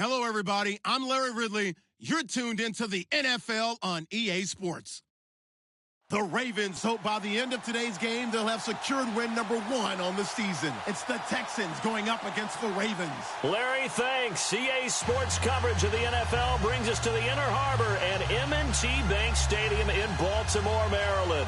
Hello, everybody. I'm Larry Ridley. You're tuned into the NFL on EA Sports. The Ravens hope by the end of today's game, they'll have secured win number 1 on the season. It's the Texans going up against the Ravens. Larry, thanks. EA Sports coverage of the NFL brings us to the Inner Harbor and M&T Bank Stadium in Baltimore, Maryland.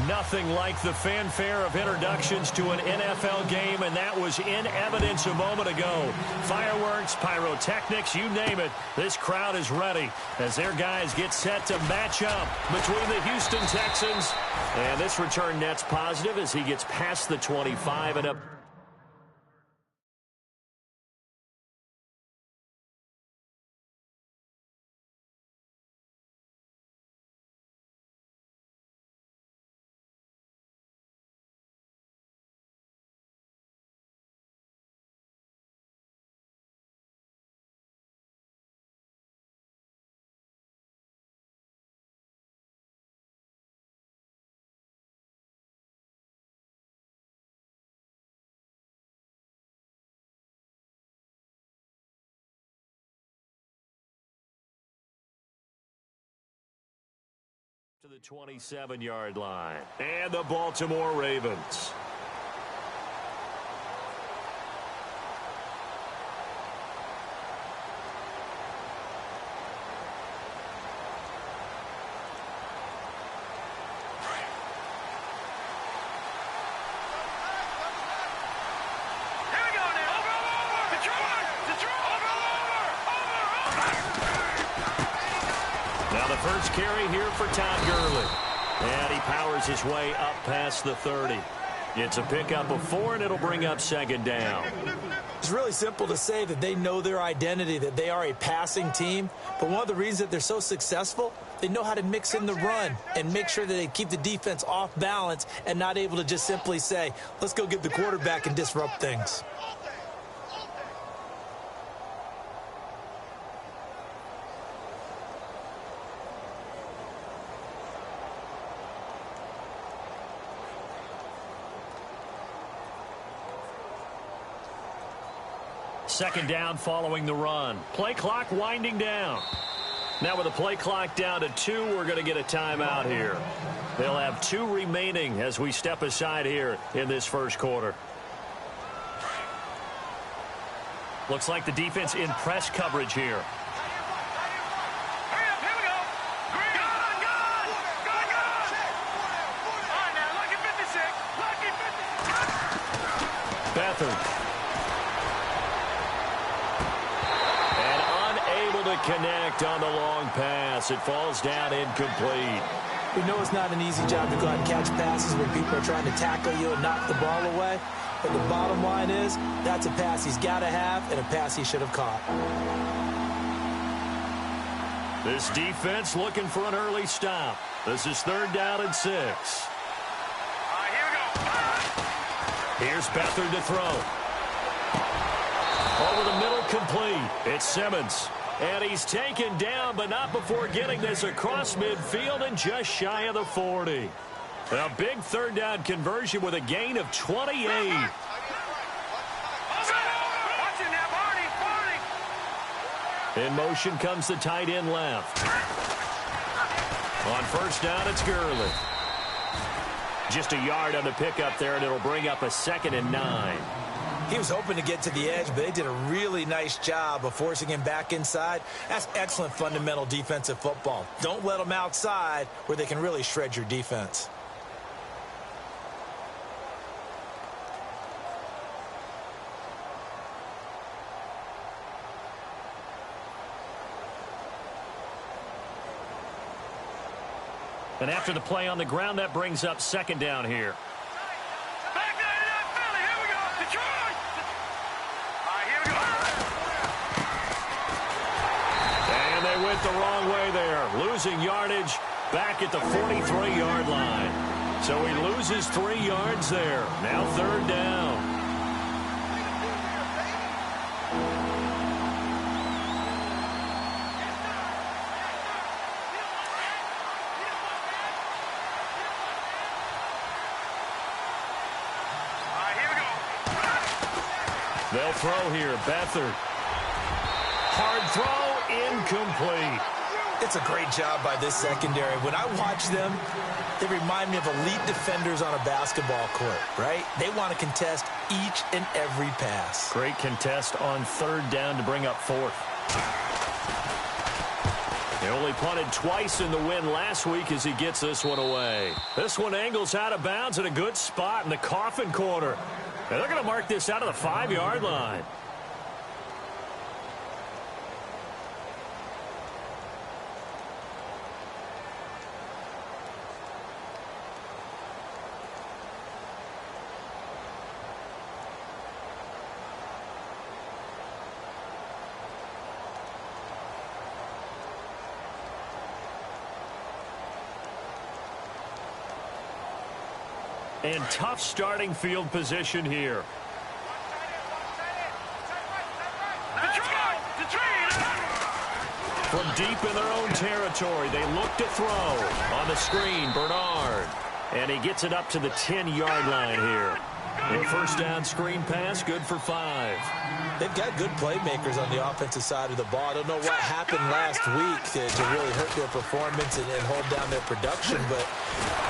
Nothing like the fanfare of introductions to an NFL game, and that was in evidence a moment ago. Fireworks, pyrotechnics, you name it. This crowd is ready as their guys get set to match up between the Houston Texans. And this return net's positive as he gets past the 25 and up. To the 27-yard line. And the Baltimore Ravens. First carry here for Todd Gurley. And he powers his way up past the 30. It's a pickup of 4, and it'll bring up second down. It's really simple to say that they know their identity, that they are a passing team. But one of the reasons that they're so successful, they know how to mix in the run and make sure that they keep the defense off balance and not able to just simply say, let's go get the quarterback and disrupt things. Second down following the run. Play clock winding down. Now with the play clock down to 2, we're going to get a timeout here. They'll have 2 remaining as we step aside here in this first quarter. Looks like the defense in press coverage here. Beathard. Connect on the long pass. It falls down incomplete. We know it's not an easy job to go out and catch passes when people are trying to tackle you and knock the ball away. But the bottom line is, that's a pass he's got to have and a pass he should have caught. This defense looking for an early stop. This is 3rd down and 6. Here we go. Here's Beathard to throw. Over the middle, complete. It's Simmons. And he's taken down, but not before getting this across midfield and just shy of the 40. A big 3rd down conversion with a gain of 28. In motion comes the tight end left. On 1st down, it's Gurley. Just a yard on the pickup there, and it'll bring up a 2nd and 9. He was hoping to get to the edge, but they did a really nice job of forcing him back inside. That's excellent fundamental defensive football. Don't let them outside where they can really shred your defense. And after the play on the ground, that brings up 2nd down here. The wrong way there, losing yardage back at the 43-yard line. So he loses 3 yards there. Now 3rd down. Here we go. They'll throw here. Beathard. Hard throw, incomplete. It's a great job by this secondary. When I watch them, they remind me of elite defenders on a basketball court, right? They want to contest each and every pass. Great contest on third down to bring up fourth. They only punted twice in the win last week as he gets this one away. This one angles out of bounds at a good spot in the coffin corner. And they're going to mark this out of the 5-yard line. And tough starting field position here. From deep in their own territory, they look to throw. On the screen, Bernard. And he gets it up to the 10-yard line here. The first down screen pass, good for 5. They've got good playmakers on the offensive side of the ball. I don't know what happened last week to really hurt their performance and hold down their production, but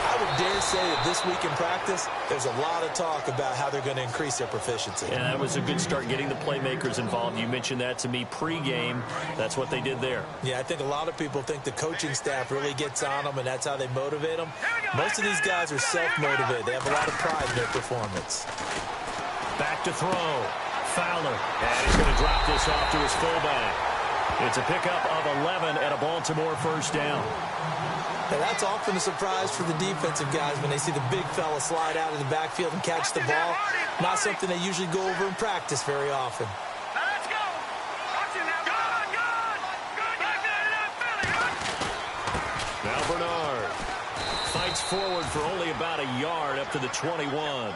I would dare say that this week in practice, there's a lot of talk about how they're going to increase their proficiency. And that was a good start getting the playmakers involved. You mentioned that to me pregame. That's what they did there. Yeah, I think a lot of people think the coaching staff really gets on them, and that's how they motivate them. Most of these guys are self-motivated. They have a lot of pride in their performance. Back to throw. Fowler. And he's going to drop this off to his fullback. It's a pickup of 11 and a Baltimore first down. Now that's often a surprise for the defensive guys when they see the big fella slide out of the backfield and catch the ball. Not something they usually go over in practice very often. Let's go. Now Bernard fights forward for only about a yard up to the 21.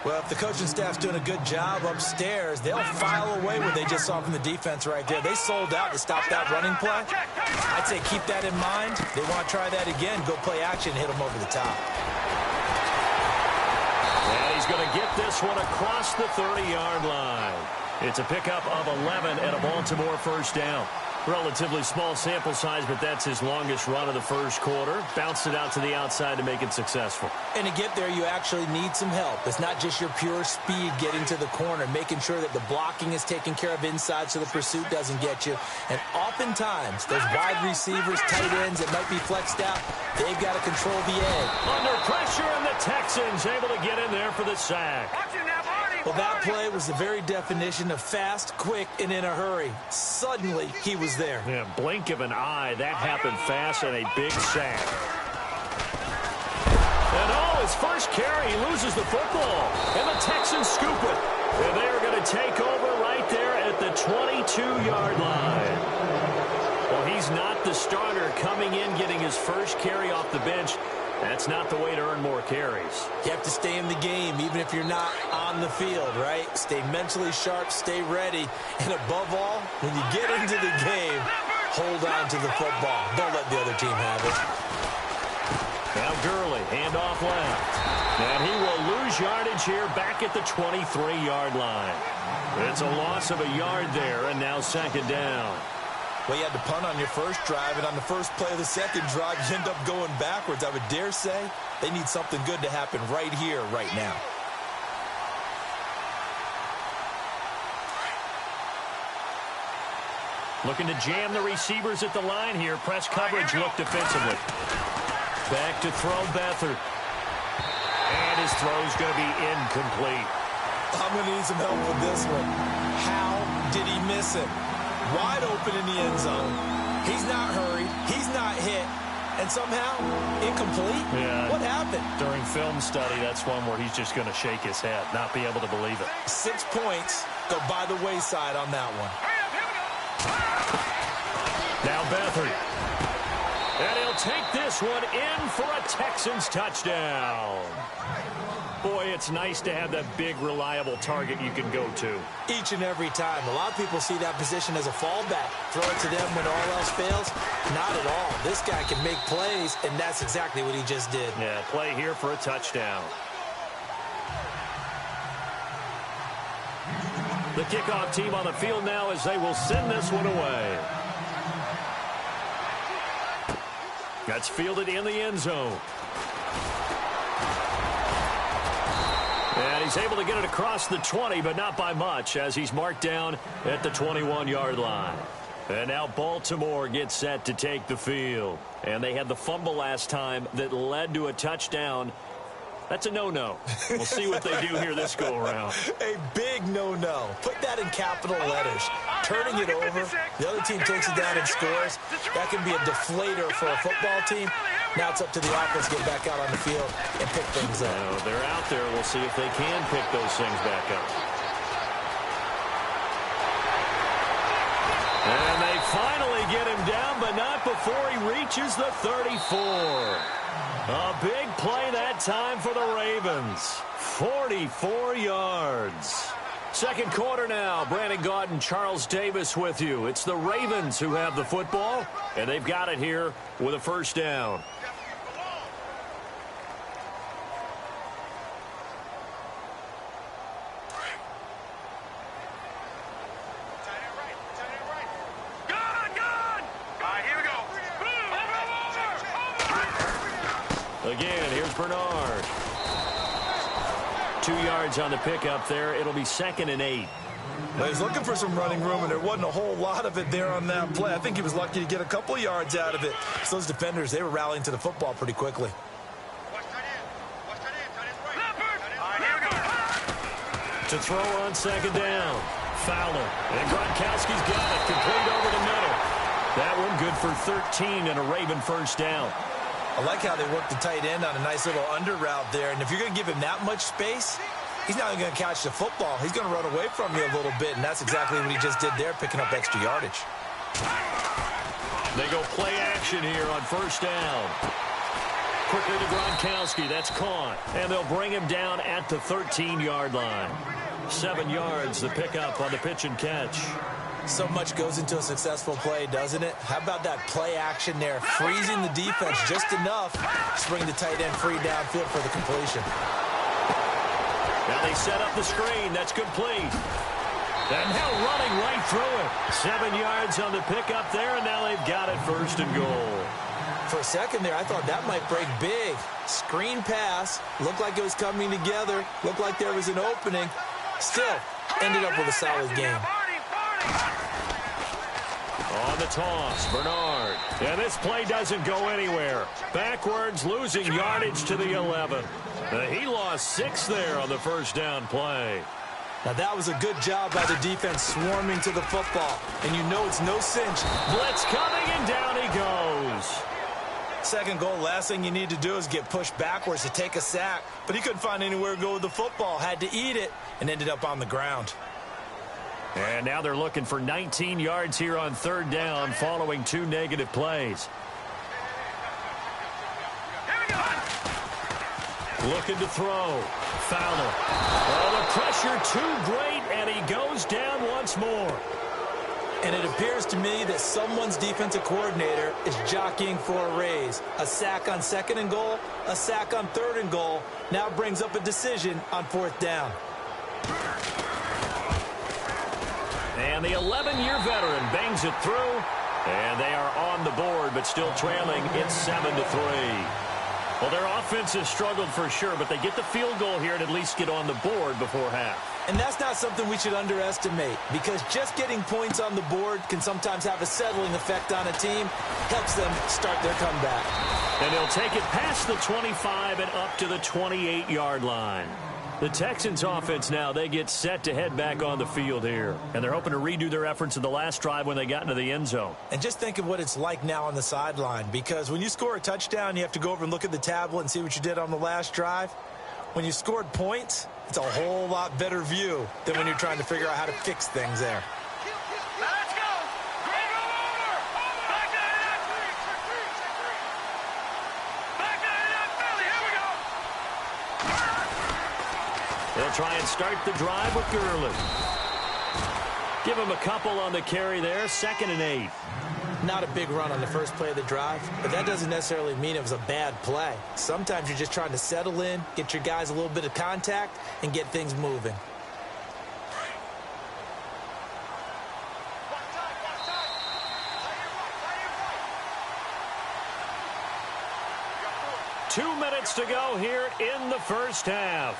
Well, if the coaching staff's doing a good job upstairs, they'll file away what they just saw from the defense right there. They sold out to stop that running play. I'd say keep that in mind. They want to try that again. Go play action and hit them over the top. And he's going to get this one across the 30-yard line. It's a pickup of 11 and a Baltimore first down. Relatively small sample size, but that's his longest run of the first quarter. Bounced it out to the outside to make it successful. And to get there, you actually need some help. It's not just your pure speed getting to the corner, making sure that the blocking is taken care of inside so the pursuit doesn't get you. And oftentimes, those wide receivers, tight ends that might be flexed out, they've got to control the edge. Under pressure, and the Texans able to get in there for the sack. Well, that play was the very definition of fast, quick, and in a hurry. Suddenly, he was there. Yeah, blink of an eye. That happened fast and a big sack. And his first carry, he loses the football. And the Texans scoop it. And they are going to take over right there at the 22-yard line. Well, he's not the starter coming in, getting his first carry off the bench. That's not the way to earn more carries. You have to stay in the game, even if you're not on the field, right? Stay mentally sharp, stay ready. And above all, when you get into the game, hold on to the football. Don't let the other team have it. Now Gurley, handoff left. And he will lose yardage here back at the 23-yard line. It's a loss of a yard there, and now second down. Well, you had to punt on your first drive, and on the first play of the second drive, you end up going backwards. I would dare say they need something good to happen right here, right now. Looking to jam the receivers at the line here. Press coverage look defensively. Back to throw Beathard. And his throw's going to be incomplete. I'm going to need some help with this one. How did he miss it? Wide open in the end zone. He's not hurried. He's not hit. And somehow, incomplete? Yeah. What happened? During film study, that's one where he's just going to shake his head, not be able to believe it. 6 points go by the wayside on that one. Now Beathard. And he'll take this one in for a Texans touchdown. Boy, it's nice to have that big, reliable target you can go to. Each and every time. A lot of people see that position as a fallback. Throw it to them when all else fails. Not at all. This guy can make plays, and that's exactly what he just did. Yeah, play here for a touchdown. The kickoff team on the field now as they will send this one away. That's fielded in the end zone. And he's able to get it across the 20, but not by much, as he's marked down at the 21-yard line. And now Baltimore gets set to take the field. And they had the fumble last time that led to a touchdown. That's a no-no. We'll see what they do here this go-around. A big no-no. Put that in capital letters. Turning it over, the other team takes it down and scores. That can be a deflator for a football team. Now it's up to the offense to get back out on the field and pick things up. No, they're out there. We'll see if they can pick those things back up. And they finally get him down, but not before he reaches the 34. A big play that time for the Ravens. 44 yards. Second quarter now. Brandon Gaudin, Charles Davis with you. It's the Ravens who have the football, and they've got it here with a first down. Again, here's Bernard. 2 yards on the pickup there. It'll be 2nd and 8. Well, he's looking for some running room, and there wasn't a whole lot of it there on that play. I think he was lucky to get a couple yards out of it. So those defenders, they were rallying to the football pretty quickly. To throw on 2nd down. Fowler. And Gronkowski's got it. Complete over the middle. That one good for 13 and a Raven first down. I like how they worked the tight end on a nice little under route there. And if you're going to give him that much space, he's not going to catch the football. He's going to run away from you a little bit, and that's exactly what he just did there, picking up extra yardage. They go play action here on first down. Quickly to Gronkowski. That's caught. And they'll bring him down at the 13-yard line. 7 yards, the pickup on the pitch and catch. So much goes into a successful play, doesn't it? How about that play action there? Freezing the defense just enough to bring the tight end free downfield for the completion. Now they set up the screen. That's complete. And now running right through it. 7 yards on the pickup there, and now they've got it 1st and goal. For a second there, I thought that might break big. Screen pass. Looked like it was coming together. Looked like there was an opening. Still, ended up with a solid game. On the toss, Bernard. And this play doesn't go anywhere. Backwards, losing yardage to the 11. He lost 6 there on the first down play. Now that was a good job by the defense swarming to the football. And you know it's no cinch. Blitz coming, and down he goes. 2nd goal, last thing you need to do is get pushed backwards to take a sack. But he couldn't find anywhere to go with the football. Had to eat it and ended up on the ground. And now they're looking for 19 yards here on 3rd down following 2 negative plays. Looking to throw. Fowler. Oh, the pressure too great, and he goes down once more. And it appears to me that someone's defensive coordinator is jockeying for a raise. A sack on 2nd and goal, a sack on 3rd and goal, now brings up a decision on 4th down. And the 11-year veteran bangs it through, and they are on the board, but still trailing. It's 7-3. Well, their offense has struggled for sure, but they get the field goal here and at least get on the board before half. And that's not something we should underestimate, because just getting points on the board can sometimes have a settling effect on a team. Helps them start their comeback. And they'll take it past the 25 and up to the 28-yard line. The Texans offense now, they get set to head back on the field here. And they're hoping to redo their efforts in the last drive when they got into the end zone. And just think of what it's like now on the sideline, because when you score a touchdown, you have to go over and look at the tablet and see what you did on the last drive. When you scored points, it's a whole lot better view than when you're trying to figure out how to fix things there. Let's go! Back Philly, here we go! They'll try and start the drive with Gurley. Give him a couple on the carry there. 2nd and 8. Not a big run on the first play of the drive, but that doesn't necessarily mean it was a bad play. Sometimes you're just trying to settle in, get your guys a little bit of contact, and get things moving. 2 minutes to go here in the first half.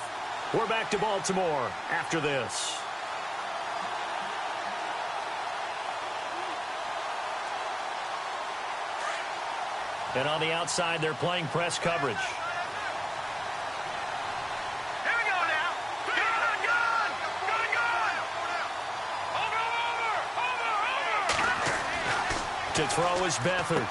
We're back to Baltimore after this. And on the outside, they're playing press coverage. Here we go now. Gun. Over. To throw is Beathard.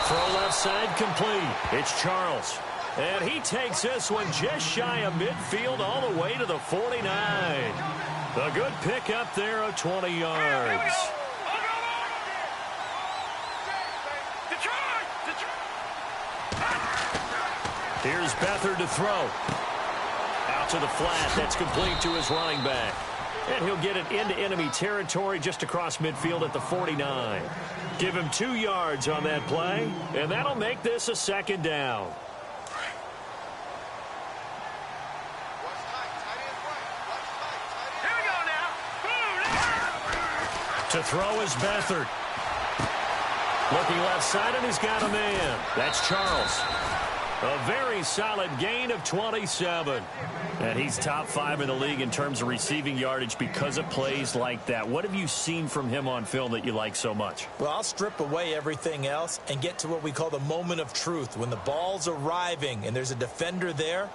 Throw left side complete. It's Charles. And he takes this one just shy of midfield all the way to the 49. A good pick up there of 20 yards. Here's Beathard to throw. Out to the flat. That's complete to his running back. And he'll get it into enemy territory just across midfield at the 49. Give him 2 yards on that play, and that'll make this a second down. Here we go now. To throw is Beathard. Looking left side, and he's got a man. That's Charles. A very solid gain of 27. And he's top 5 in the league in terms of receiving yardage because of plays like that. What have you seen from him on film that you like so much? Well, I'll strip away everything else and get to what we call the moment of truth. When the ball's arriving and there's a defender there,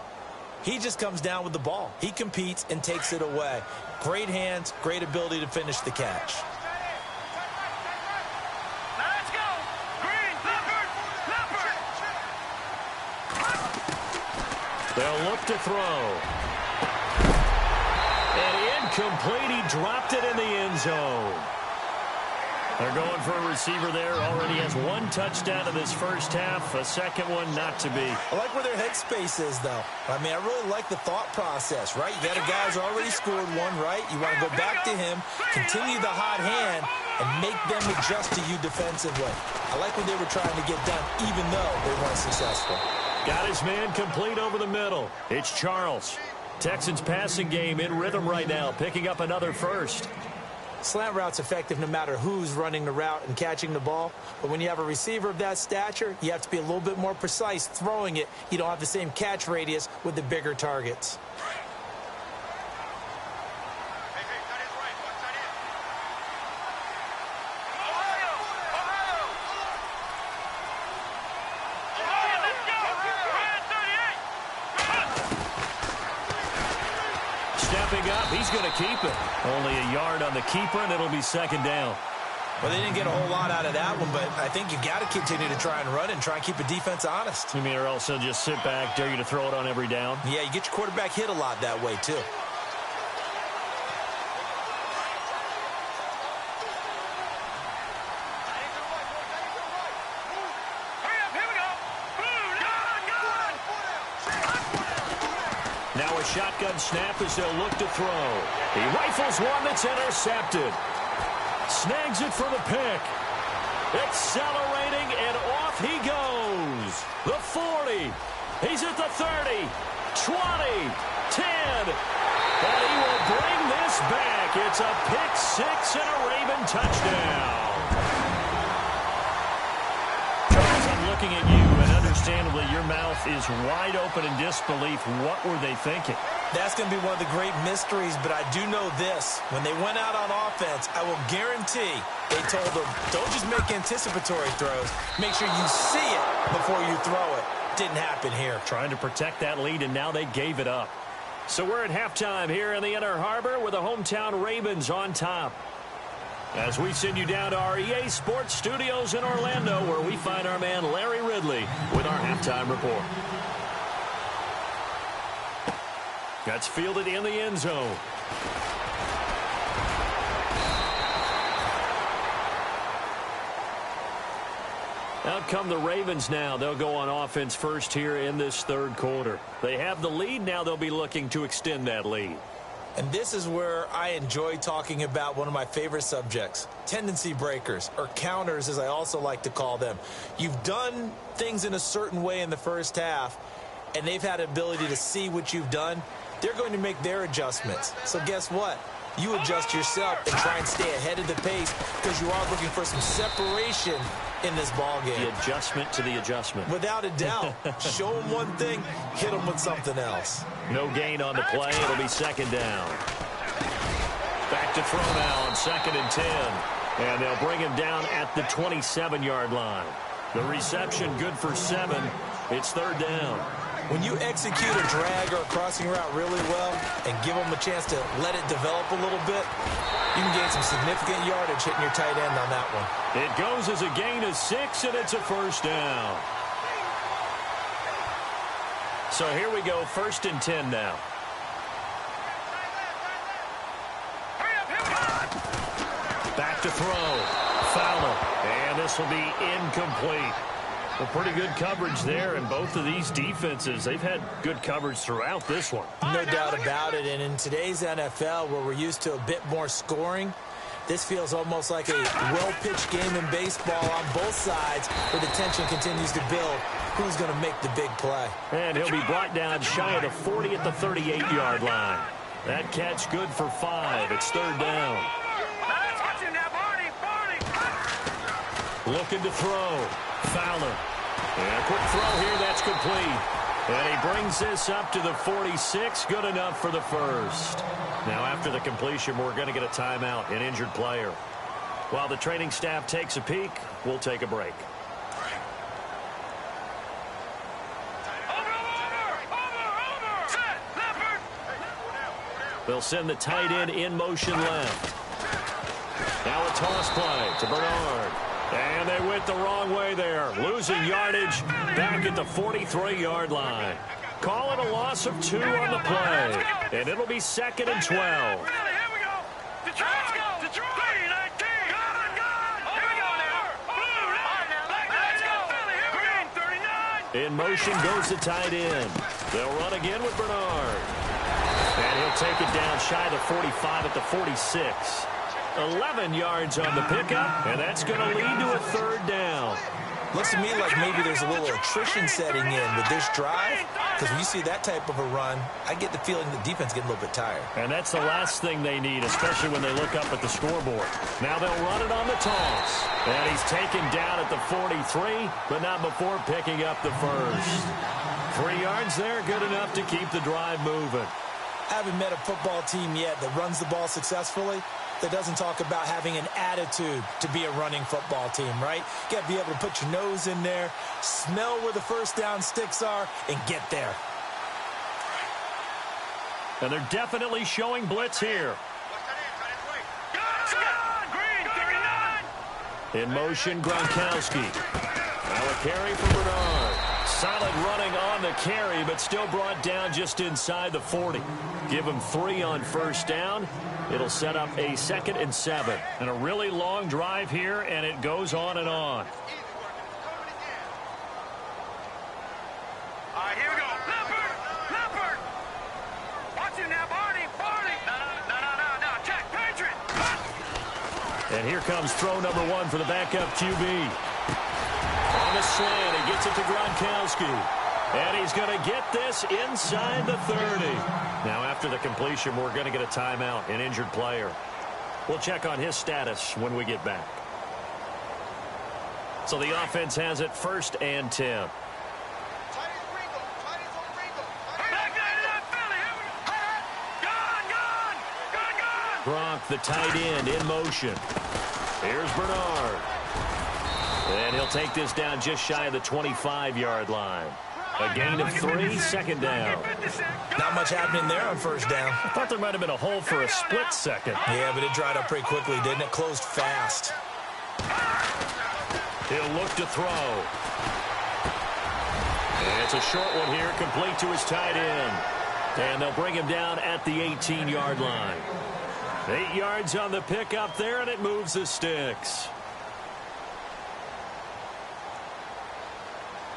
he just comes down with the ball. He competes and takes it away. Great hands, great ability to finish the catch. Let's go. Green. Leopard. They'll look to throw. And incomplete. He dropped it in the end zone. They're going for a receiver there. Already has 1 touchdown in this first half. A second one not to be. I like where their headspace is, though. I mean, I really like the thought process, right? You got a guy who's already scored one, right? You want to go back to him, continue the hot hand, and make them adjust to you defensively. I like what they were trying to get done, even though they weren't successful. Got his man complete over the middle. It's Charles. Texans passing game in rhythm right now, picking up another first. Slant route's effective no matter who's running the route and catching the ball. But when you have a receiver of that stature, you have to be a little bit more precise throwing it. You don't have the same catch radius with the bigger targets. Stepping up, he's going to keep it. Only a yard on the keeper, and it'll be second down. Well, they didn't get a whole lot out of that one, but I think you got to continue to try and run and try and keep the defense honest. You mean, or else they'll just sit back, dare you to throw it on every down? Yeah, you get your quarterback hit a lot that way, too. Now a shotgun snap as they'll look to throw. He rifles one that's intercepted. Snags it for the pick. Accelerating, and off he goes. The 40. He's at the 30. 20. 10. And he will bring this back. It's a pick six and a Raven touchdown. Charles, I'm looking at you, and understandably your mouth is wide open in disbelief. What were they thinking? That's going to be one of the great mysteries, but I do know this. When they went out on offense, I will guarantee they told them, don't just make anticipatory throws. Make sure you see it before you throw it. Didn't happen here. Trying to protect that lead, and now they gave it up. So we're at halftime here in the Inner Harbor with the hometown Ravens on top. As we send you down to our EA Sports Studios in Orlando, where we find our man Larry Ridley with our halftime report. That's fielded in the end zone. Out come the Ravens now. They'll go on offense first here in this third quarter. They have the lead. Now they'll be looking to extend that lead. And this is where I enjoy talking about one of my favorite subjects, tendency breakers, or counters as I also like to call them. You've done things in a certain way in the first half, and they've had an ability to see what you've done. They're going to make their adjustments. So guess what? You adjust yourself and try and stay ahead of the pace because you are looking for some separation in this ball game. The adjustment to the adjustment. Without a doubt. Show them one thing, hit them with something else. No gain on the play. It'll be second down. Back to throw now on 2nd and 10. And they'll bring him down at the 27-yard line. The reception good for 7. It's 3rd down. When you execute a drag or a crossing route really well and give them a chance to let it develop a little bit, you can gain some significant yardage hitting your tight end on that one. It goes as a gain of 6, and it's a 1st down. So here we go, 1st and 10 now. Back to throw. Fowler. And this will be incomplete. Well, pretty good coverage there, and both of these defenses, they've had good coverage throughout this one. No doubt about it, and in today's NFL, where we're used to a bit more scoring, this feels almost like a well-pitched game in baseball on both sides, where the tension continues to build. Who's going to make the big play? And he'll be brought down shy of the 40 at the 38-yard line. That catch good for 5. It's 3rd down. Looking to throw. Fowler. And a quick throw here. That's complete. And he brings this up to the 46. Good enough for the 1st. Now, after the completion, we're going to get a timeout, an injured player. While the training staff takes a peek, we'll take a break. They'll send the tight end in motion left. Now a toss play to Bernard. And they went the wrong way there. Losing yardage back at the 43-yard line. Call it a loss of 2 on the play. And it'll be 2nd and 12. In motion goes the tight end. They'll run again with Bernard. And he'll take it down shy of the 45 at the 46. 11 yards on the pickup, and that's going to lead to a 3rd down. Looks to me like maybe there's a little attrition setting in with this drive, because when you see that type of a run, I get the feeling the defense getting a little bit tired. And that's the last thing they need, especially when they look up at the scoreboard. Now they'll run it on the toss. And he's taken down at the 43, but not before picking up the 1st. 3 yards there, good enough to keep the drive moving. I haven't met a football team yet that runs the ball successfully that doesn't talk about having an attitude to be a running football team, right? You got to be able to put your nose in there, smell where the 1st down sticks are, and get there. And they're definitely showing blitz here. In motion, Gronkowski. Now a carry for Bernard. Solid running on the carry, but still brought down just inside the 40. Give him 3 on 1st down. It'll set up a 2nd and 7. And a really long drive here, and it goes on and on. All right, here we go. Leopard. Watch him now, Barney. No. Check, Patriot. And here comes throw number 1 for the backup QB. On the slant, he gets it to Gronkowski. And he's going to get this inside the 30. Now, after the completion, we're going to get a timeout, an injured player. We'll check on his status when we get back. So the offense has it 1st and 10. Gronk, the tight end, in motion. Here's Bernard. And he'll take this down just shy of the 25-yard line. A gain of 3, 2nd down. Not much happening there on 1st down. I thought there might have been a hole for a split second. Yeah, but it dried up pretty quickly, didn't it? Closed fast. He'll look to throw. And it's a short one here, complete to his tight end. And they'll bring him down at the 18-yard line. 8 yards on the pickup there, and it moves the sticks.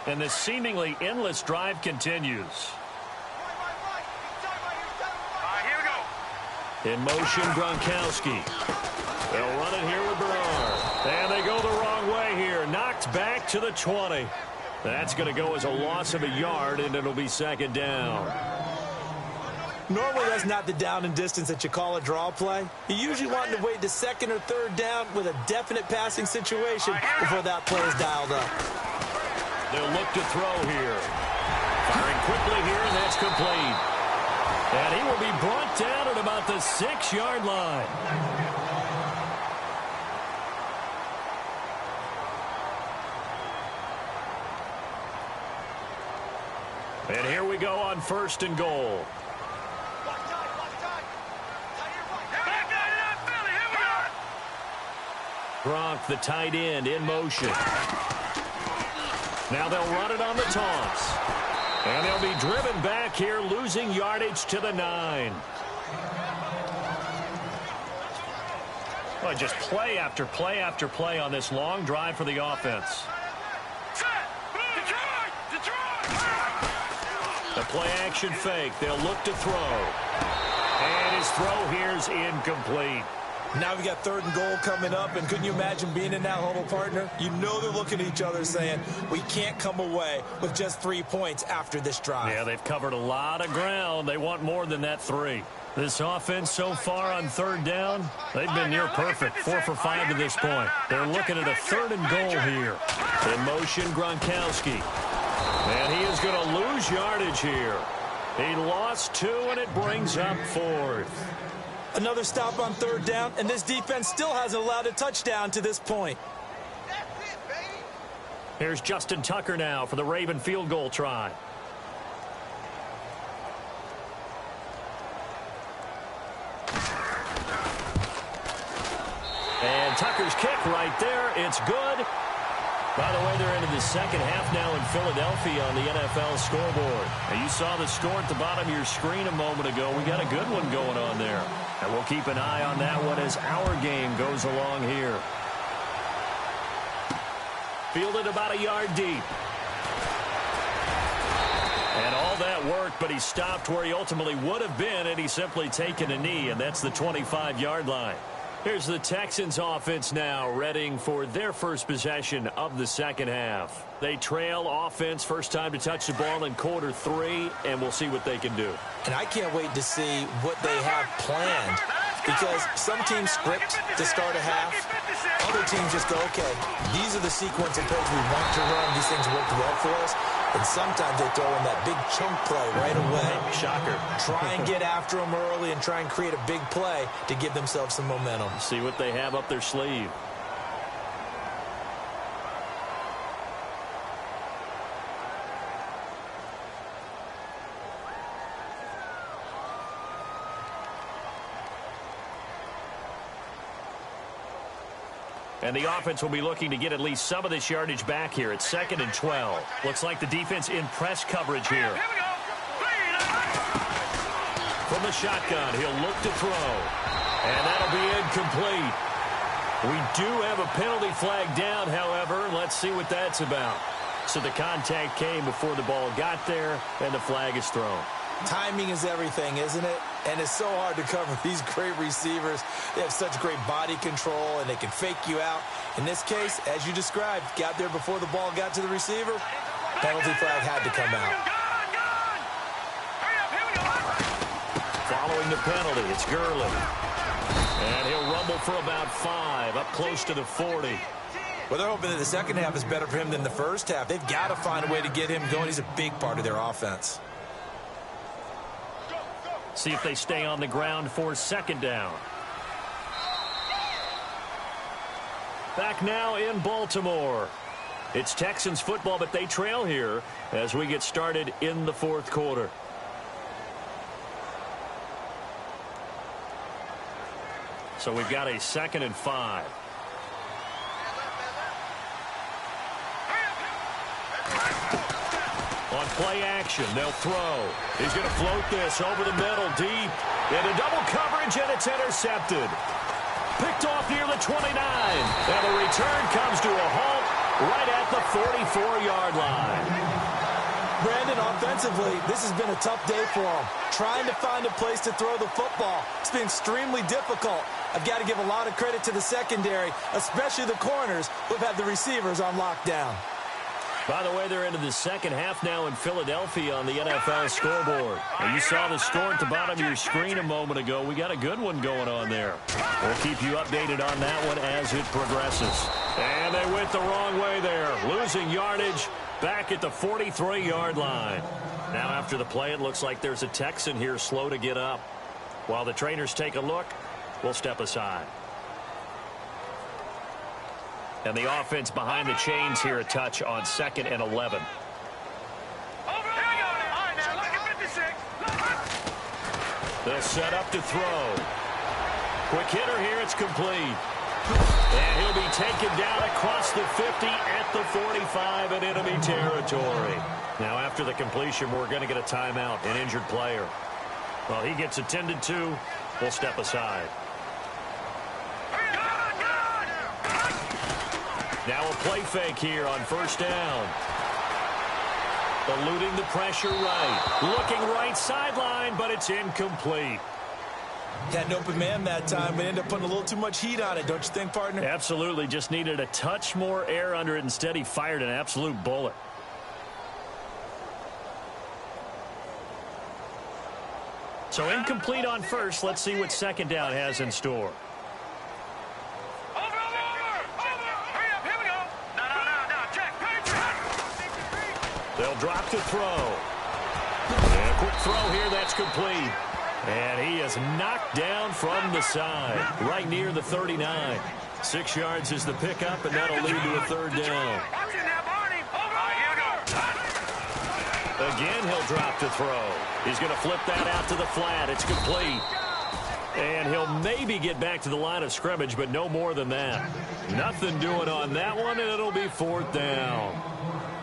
And this seemingly endless drive continues. In motion, Gronkowski. They'll run it here with Bernard. And they go the wrong way here. Knocked back to the 20. That's going to go as a loss of a yard, and it'll be 2nd down. Normally, that's not the down and distance that you call a draw play. You usually want to wait to second or third down with a definite passing situation before that play is dialed up. They'll look to throw here. Firing quickly here, and that's complete. And he will be brought down at about the 6-yard line. And here we go on 1st and goal. Gronk, the tight end, in motion. Now they'll run it on the toss. And they'll be driven back here, losing yardage to the 9. Well, just play after play after play on this long drive for the offense. The play action fake. They'll look to throw. And his throw here is incomplete. Now we got 3rd and goal coming up, and couldn't you imagine being in that huddle, partner? You know they're looking at each other saying, we can't come away with just 3 points after this drive. Yeah, they've covered a lot of ground. They want more than that 3. This offense so far on 3rd down, they've been near perfect. 4 for 5 to this point. They're looking at a 3rd and goal here. In motion, Gronkowski. And he is going to lose yardage here. He lost 2, and it brings up 4th. Another stop on 3rd down, and this defense still hasn't allowed a touchdown to this point. Here's Justin Tucker now for the Raven field goal try. And Tucker's kick right there. It's good. By the way, they're into the second half now in Philadelphia on the NFL scoreboard. And you saw the score at the bottom of your screen a moment ago. We got a good one going on there. And we'll keep an eye on that one as our game goes along here. Fielded about a yard deep. And all that worked, but he stopped where he ultimately would have been had he simply taken a knee, and that's the 25-yard line. Here's the Texans offense now, readying for their first possession of the second half. They trail offense, first time to touch the ball in quarter 3, and we'll see what they can do. And I can't wait to see what they have planned, because some teams script to start a half. Other teams just go, okay, these are the sequence of plays we want to run. These things worked well for us. And sometimes they throw in that big chunk play right away. Shocker. Try and get after them early and try and create a big play to give themselves some momentum. See what they have up their sleeve. And the offense will be looking to get at least some of this yardage back here. It's 2nd and 12. Looks like the defense in press coverage here. From the shotgun, he'll look to throw. And that'll be incomplete. We do have a penalty flag down, however. Let's see what that's about. So the contact came before the ball got there, and the flag is thrown. Timing is everything, isn't it? And it's so hard to cover these great receivers. They have such great body control, and they can fake you out. In this case, as you described, got there before the ball got to the receiver. Penalty flag had to come out. Following the penalty, it's Gurley. And he'll rumble for about 5, up close to the 40. Well, they're hoping that the second half is better for him than the first half. They've got to find a way to get him going. He's a big part of their offense. See if they stay on the ground for 2nd down. Back now in Baltimore. It's Texans football, but they trail here as we get started in the 4th quarter. So we've got a 2nd and 5. On play action, they'll throw. He's going to float this over the middle, deep. Into double coverage, and it's intercepted. Picked off near the 29. And the return comes to a halt right at the 44-yard line. Brandon, offensively, this has been a tough day for him. Trying to find a place to throw the football. It's been extremely difficult. I've got to give a lot of credit to the secondary, especially the corners who have had the receivers on lockdown. By the way, they're into the second half now in Philadelphia on the NFL scoreboard. And you saw the score at the bottom of your screen a moment ago. We got a good one going on there. We'll keep you updated on that one as it progresses. And they went the wrong way there, losing yardage back at the 43-yard line. Now after the play, it looks like there's a Texan here slow to get up. While the trainers take a look, we'll step aside. And the offense behind the chains here, a touch on 2nd and 11. They'll set up to throw. Quick hitter here, it's complete. And he'll be taken down across the 50 at the 45 in enemy territory. Now after the completion, we're going to get a timeout, an injured player. Well, he gets attended to. We'll step aside. Now a play fake here on 1st down. Eluding the pressure right. Looking right sideline, but it's incomplete. Had an open man that time, but ended up putting a little too much heat on it, don't you think, partner? Absolutely. Just needed a touch more air under it. Instead, he fired an absolute bullet. So incomplete on 1st. Let's see what 2nd down has in store. They'll drop to throw. And a quick throw here, that's complete. And he is knocked down from the side, right near the 39. 6 yards is the pickup, and that'll lead to a 3rd down. Again, he'll drop to throw. He's going to flip that out to the flat. It's complete. And he'll maybe get back to the line of scrimmage, but no more than that. Nothing doing on that one, and it'll be 4th down.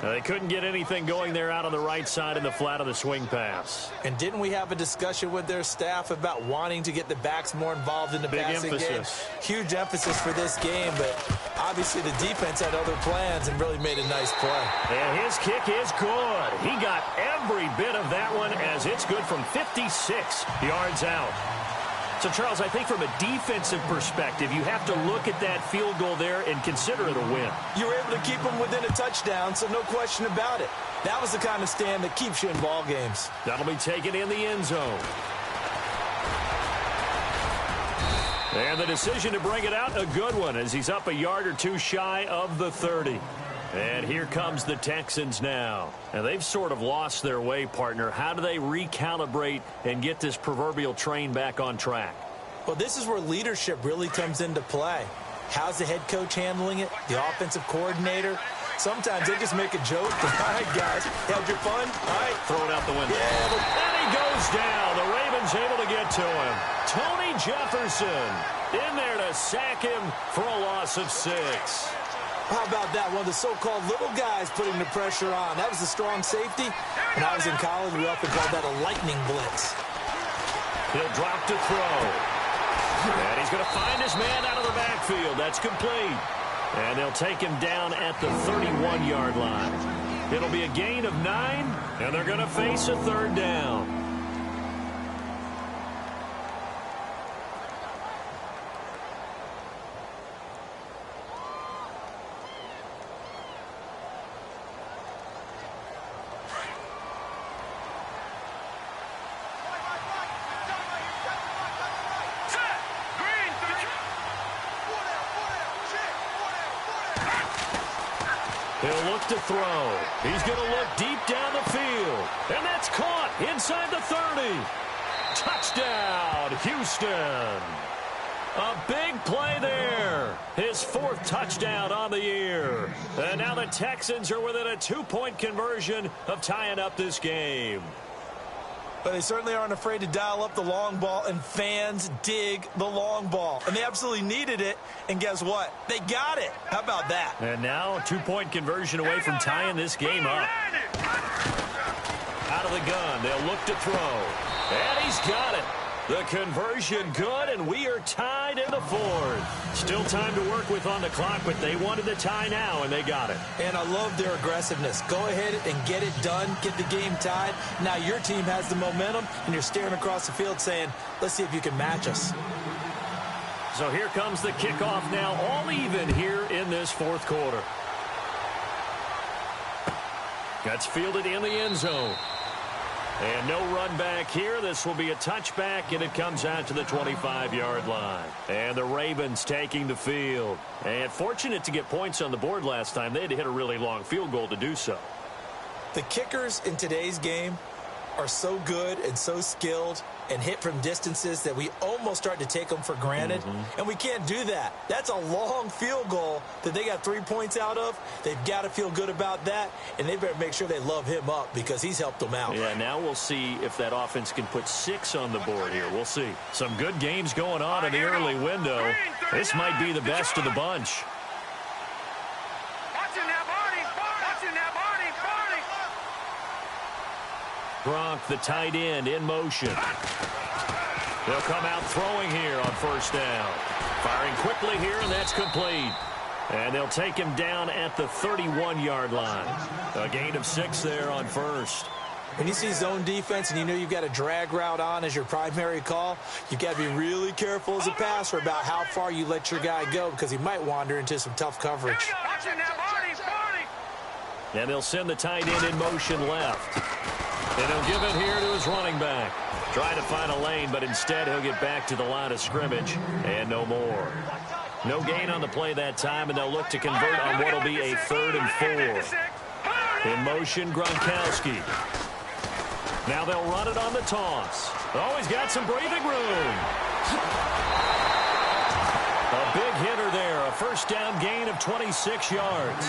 They couldn't get anything going there out on the right side in the flat of the swing pass. And didn't we have a discussion with their staff about wanting to get the backs more involved in the passing game? Huge emphasis for this game, but obviously the defense had other plans and really made a nice play. And his kick is good. He got every bit of that one as it's good from 56 yards out. So, Charles, I think from a defensive perspective, you have to look at that field goal there and consider it a win. You were able to keep them within a touchdown, so no question about it. That was the kind of stand that keeps you in ball games. That'll be taken in the end zone. And the decision to bring it out, a good one, as he's up a yard or two shy of the 30. And here comes the Texans now. And they've sort of lost their way, partner. How do they recalibrate and get this proverbial train back on track? Well, this is where leadership really comes into play. How's the head coach handling it? The offensive coordinator? Sometimes they just make a joke. All right, guys, had your fun? All right. Throw it out the window. Yeah, and he goes down. The Ravens able to get to him. Tony Jefferson in there to sack him for a loss of 6. How about that? One of the so-called little guys putting the pressure on. That was the strong safety. When I was in college, we often called that a lightning blitz. He'll drop to throw. And he's going to find his man out of the backfield. That's complete. And they'll take him down at the 31-yard line. It'll be a gain of 9, and they're going to face a 3rd down. He'll look to throw. He's going to look deep down the field. And that's caught inside the 30. Touchdown, Houston. A big play there. His 4th touchdown on the year. And now the Texans are within a 2-point conversion of tying up this game. But they certainly aren't afraid to dial up the long ball, and fans dig the long ball. And they absolutely needed it, and guess what? They got it. How about that? And now a 2-point conversion away from tying this game up. Out of the gun, they'll look to throw. And he's got it. The conversion good, and we are tied in the 4th. Still time to work with on the clock, but they wanted the tie now, and they got it. And I love their aggressiveness. Go ahead and get it done, get the game tied. Now your team has the momentum, and you're staring across the field saying, let's see if you can match us. So here comes the kickoff now, all even here in this 4th quarter. That's fielded in the end zone. And no run back here. This will be a touchback, and it comes out to the 25-yard line. And the Ravens taking the field. And fortunate to get points on the board last time. They had to hit a really long field goal to do so. The kickers in today's game are so good and so skilled and hit from distances that we almost start to take them for granted. And we can't do that. That's a long field goal that they got 3 points out of. They've got to feel good about that, and they better make sure they love him up because he's helped them out. Yeah, now we'll see if that offense can put 6 on the board here. We'll see. Some good games going on in the early window. This might be the best of the bunch. Gronk, the tight end, in motion. They'll come out throwing here on first down. Firing quickly here, and that's complete. And they'll take him down at the 31-yard line. A gain of 6 there on first. When you see zone defense and you know you've got a drag route on as your primary call, you've got to be really careful as a passer about how far you let your guy go because he might wander into some tough coverage. And they'll send the tight end in motion left. And he'll give it here to his running back. Trying to find a lane, but instead he'll get back to the line of scrimmage. And no more. No gain on the play that time, and they'll look to convert on what will be a 3rd and 4. In motion, Gronkowski. Now they'll run it on the toss. Oh, he's got some breathing room. A big hitter there. A first down gain of 26 yards.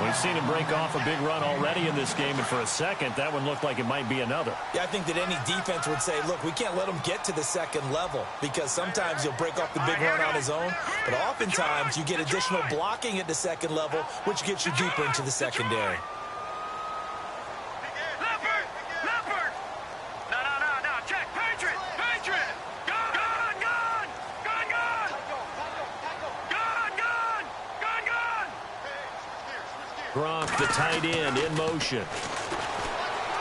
We've seen him break off a big run already in this game, and for a second, that one looked like it might be another. Yeah, I think that any defense would say, look, we can't let him get to the second level because sometimes he'll break off the big run on his own, but oftentimes you get additional blocking at the second level, which gets you deeper into the secondary. Gronk, the tight end, in motion.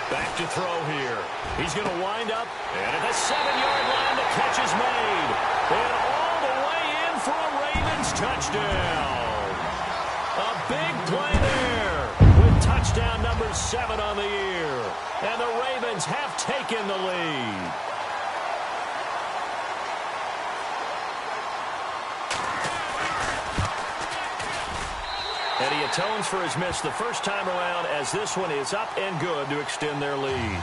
Back to throw here. He's going to wind up, and at the 7-yard line, the catch is made. And all the way in for a Ravens touchdown. A big play there with touchdown number 7 on the year. And the Ravens have taken the lead. And he atones for his miss the first time around as this one is up and good to extend their lead.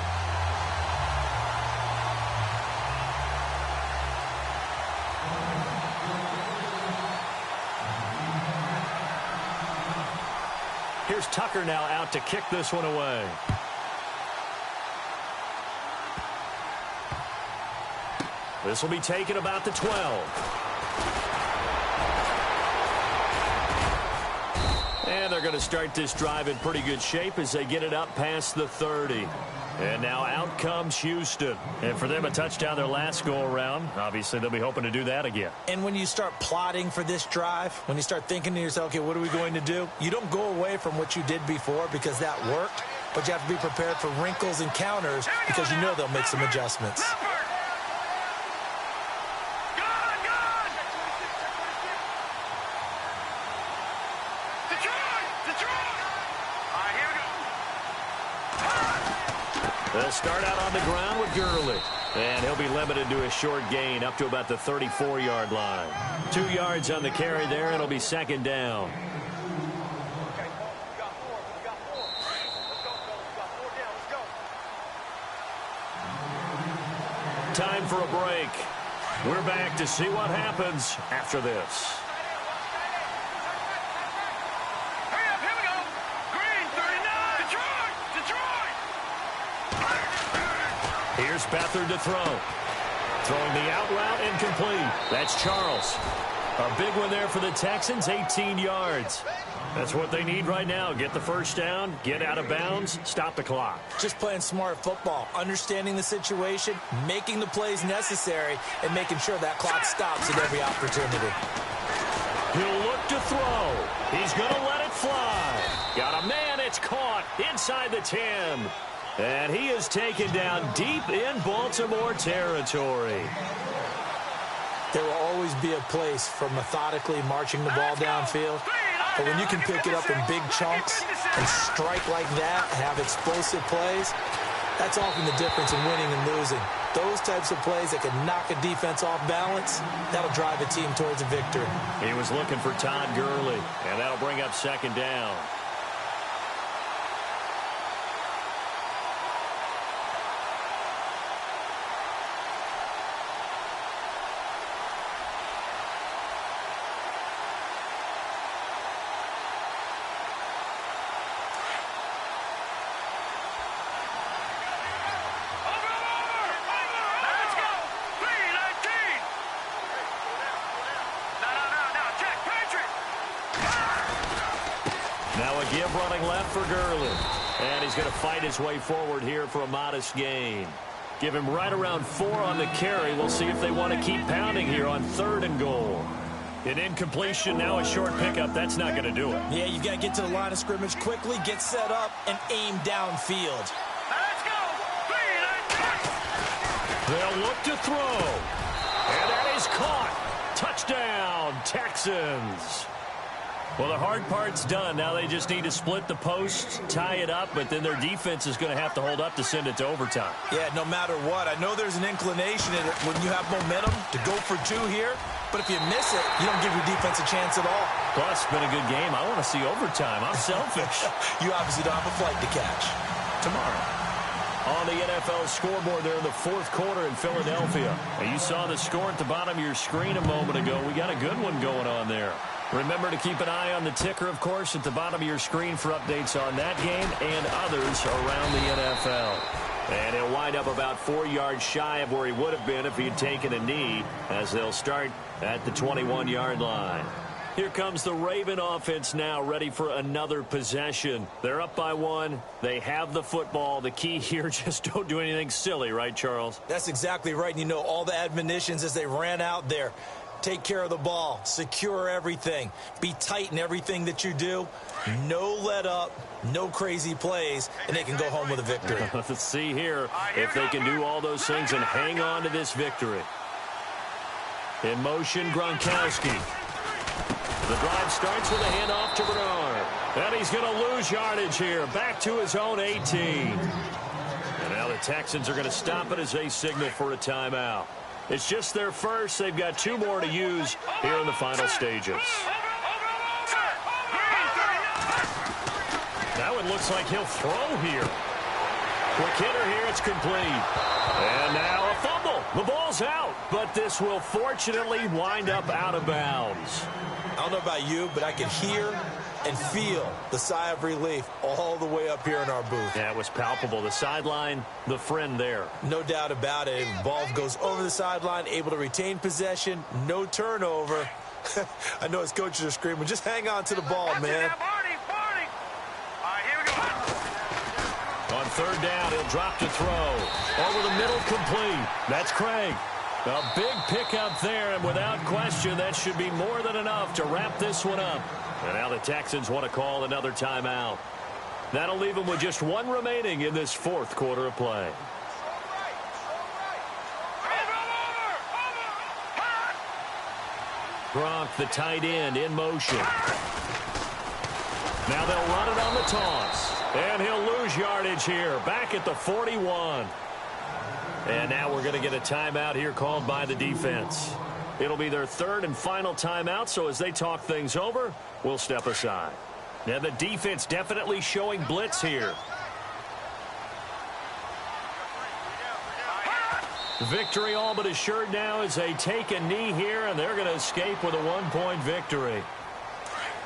Here's Tucker now out to kick this one away. This will be taken about the 12. And they're going to start this drive in pretty good shape as they get it up past the 30. And now out comes Houston. And for them, a touchdown their last go-around. Obviously, they'll be hoping to do that again. And when you start plotting for this drive, when you start thinking to yourself, okay, what are we going to do? You don't go away from what you did before because that worked. But you have to be prepared for wrinkles and counters because you know they'll make some adjustments. They'll start out on the ground with Gurley. And he'll be limited to a short gain up to about the 34-yard line. 2 yards on the carry there, and it'll be second down. Time for a break. We're back to see what happens after this. Here's Beathard to throw. Throwing the out route incomplete. That's Charles. A big one there for the Texans, 18 yards. That's what they need right now. Get the first down, get out of bounds, stop the clock. Just playing smart football, understanding the situation, making the plays necessary, and making sure that clock stops at every opportunity. He'll look to throw. He's going to let it fly. Got a man, it's caught inside the 10. And he is taken down deep in Baltimore territory. There will always be a place for methodically marching the ball downfield. But when you can pick it up in big chunks and strike like that, have explosive plays, that's often the difference in winning and losing. Those types of plays that can knock a defense off balance, that'll drive a team towards a victory. He was looking for Todd Gurley, and that'll bring up second down. Now a give running left for Gurley. And he's going to fight his way forward here for a modest gain. Give him right around 4 on the carry. We'll see if they want to keep pounding here on 3rd and goal. An incompletion, now a short pickup. That's not going to do it. Yeah, you've got to get to the line of scrimmage quickly, get set up, and aim downfield. Let's go. They'll look to throw. And that is caught. Touchdown, Texans. Well, the hard part's done. Now they just need to split the post, tie it up, but then their defense is going to have to hold up to send it to overtime. Yeah, no matter what. I know there's an inclination in it when you have momentum to go for 2 here, but if you miss it, you don't give your defense a chance at all. Plus, it's been a good game. I want to see overtime. I'm selfish. You obviously don't have a flight to catch. Tomorrow. On the NFL scoreboard there in the 4th quarter in Philadelphia. And you saw the score at the bottom of your screen a moment ago. We got a good one going on there. Remember to keep an eye on the ticker, of course, at the bottom of your screen for updates on that game and others around the NFL. And he'll wind up about 4 yards shy of where he would have been if he had taken a knee, as they'll start at the 21-yard line. Here comes the Raven offense now, ready for another possession. They're up by 1. They have the football. The key here, just don't do anything silly, right, Charles? That's exactly right. And you know all the admonitions as they ran out there. Take care of the ball. Secure everything. Be tight in everything that you do. No let up. No crazy plays. And they can go home with a victory. Let's see here if they can do all those things and hang on to this victory. In motion, Gronkowski. The drive starts with a handoff to Bernard. And he's going to lose yardage here. Back to his own 18. And now the Texans are going to stop it as they signal for a timeout. It's just their first. They've got 2 more to use here in the final stages. Now it looks like he'll throw here. Quick hitter here. It's complete. And now a fumble. The ball's out. But this will fortunately wind up out of bounds. I don't know about you, but I can hear and feel the sigh of relief all the way up here in our booth. Yeah, it was palpable. The sideline, the friend there. No doubt about it. Ball goes over the sideline, able to retain possession, no turnover. I know his coaches are screaming, just hang on to the ball, man. All right, here we go. On 3rd down, he'll drop to throw. Over the middle, complete. That's Craig. A big pickup there, and without question, that should be more than enough to wrap this one up. And now the Texans want to call another timeout. That'll leave them with just 1 remaining in this 4th quarter of play. Gronk, the tight end, in motion. Now they'll run it on the toss. And he'll lose yardage here, back at the 41. And now we're going to get a timeout here called by the defense. It'll be their 3rd and final timeout, so as they talk things over, we'll step aside. Now the defense definitely showing blitz here. Victory all but assured now as they take a knee here, and they're going to escape with a 1-point victory.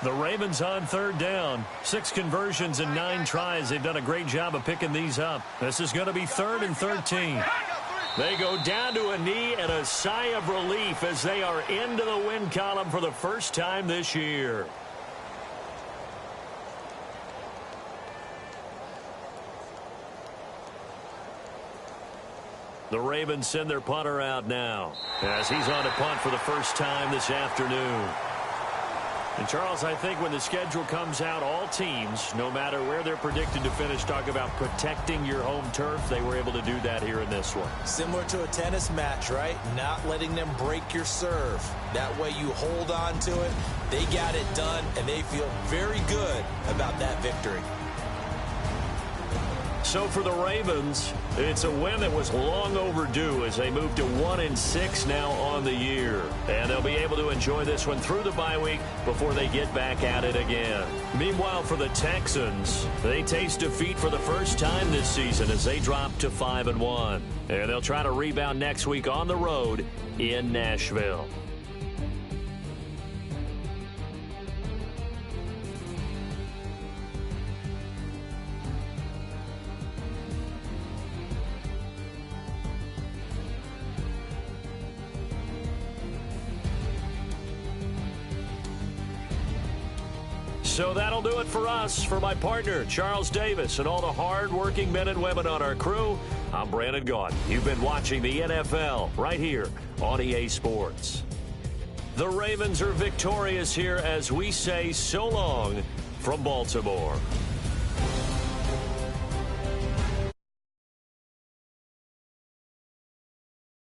The Ravens on 3rd down. 6 conversions and 9 tries. They've done a great job of picking these up. This is going to be 3rd and 13. They go down to a knee and a sigh of relief as they are into the win column for the first time this year. The Ravens send their punter out now as he's on to punt for the first time this afternoon. And, Charles, I think when the schedule comes out, all teams, no matter where they're predicted to finish, talk about protecting your home turf. They were able to do that here in this one. Similar to a tennis match, right? Not letting them break your serve. That way you hold on to it. They got it done, and they feel very good about that victory. So for the Ravens, it's a win that was long overdue as they move to 1-6 now on the year. And they'll be able to enjoy this one through the bye week before they get back at it again. Meanwhile, for the Texans, they taste defeat for the first time this season as they drop to 5-1. And they'll try to rebound next week on the road in Nashville. So that'll do it for us. For my partner, Charles Davis, and all the hard-working men and women on our crew, I'm Brandon Gaudin. You've been watching the NFL right here on EA Sports. The Ravens are victorious here as we say so long from Baltimore.